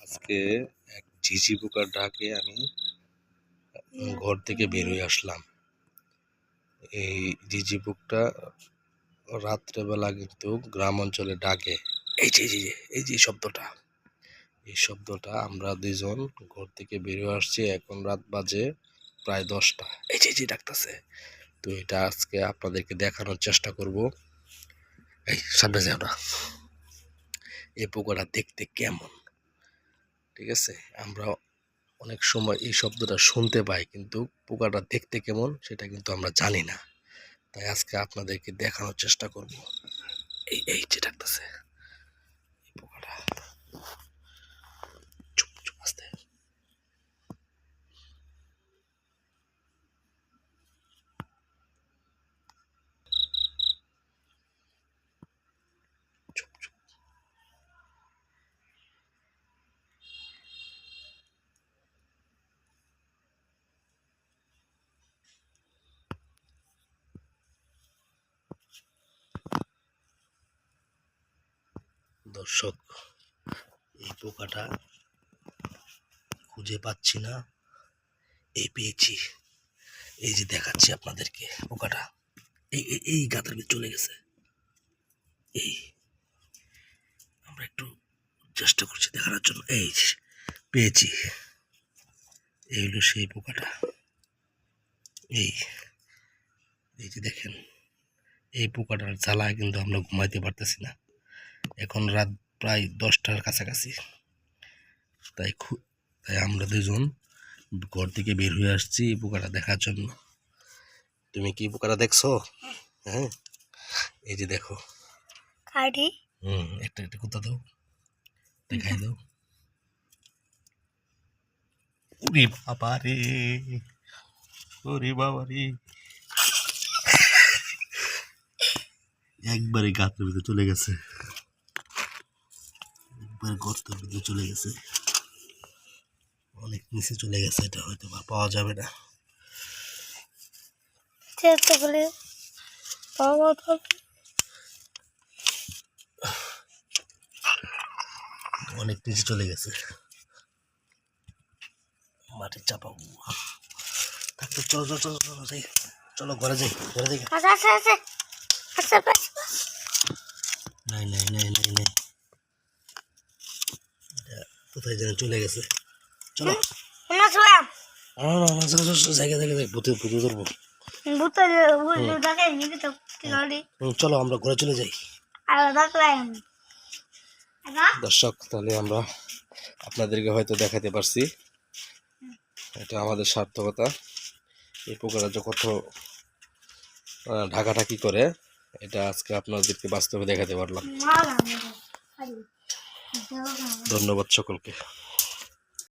আজকে এক ঝিঝি পোকার ডাকে আমি ঘর থেকে বের হয়ে আসলাম। এই ঝিঝি পোকটা রাত্রেবেলা কিন্তু গ্রাম অঞ্চলে ডাকে। এই যে শব্দটা আমরা দুইজন ঘর থেকে বের হয়ে আসছি। এখন রাত বাজে প্রায় 10টা। এই যে ডাকতেছে। তো এটা আজকে আপনাদেরকে দেখানোর চেষ্টা করব। এই সামনে যাও না। এই পোকাটা দেখতে কেমন, ঠিক আছে? আমরা অনেক সময় এই শব্দটা শুনতে পাই, কিন্তু পোকাটা দেখতে কেমন সেটা কিন্তু আমরা জানি না। তাই আজকে আপনাদেরকে দেখানোর চেষ্টা করব। এই যে ডাকতেছে এই পোকাটা। চুপ চুপ আস্তে। চুপ চুপ। দর্শক, এই পোকাটা খুঁজে পাচ্ছি না। পেয়েছি। এই যে দেখাচ্ছি আপনাদেরকে পোকাটা। এই গাছের ভিতরে চলে গেছে। এই আমরা একটু চেষ্টা করছি দেখানোর জন্য। এই পেয়েছি। এই হলো সেই পোকাটা। এই যে দেখেন, এই পোকাটার জ্বালায় কিন্তু আমরা ঘুমাইতে পারতেছি না। এখন রাত প্রায় 10টার কাছাকাছি। তাই আমরা দুজন ঘর থেকে বের হয়ে আসছি এই পোকাটা দেখার জন্য। তুমি কি পোকাটা দেখছো? হ্যাঁ, এই যে দেখো। একটা কোথা দাও, দেখাই দাও। ওরে বাবা রে, ওরে বাবা রে, একবারে গাছের ভিতরে চলে গেছে। একবার গর্তের ভিতরে চলে গেছে। অনেক নিচে চলে গেছে। এটা হয়তো বা পাওয়া যাবে না। অনেক নিচে চলে গেছে। মাটির চাপা থাকতো। চলো চলো চলো চলো যাই, চলো ঘরে যাই। নাই নাই নাই নাই নাই, কোথায় যেন চলে গেছে। চলো জায়গা ভূতে ধরবো। চলো আমরা ঘরে চলে যাই। দর্শক, তাহলে আমরা আপনাদেরকে হয়তো দেখাতে পারছি। এটা আমাদের সার্থকতা। এই পোকাটা যে কত ঢাকাঢাকি করে, এটা আজকে আপনাদেরকে বাস্তবে দেখাতে পারলাম। ধন্যবাদ সকলকে।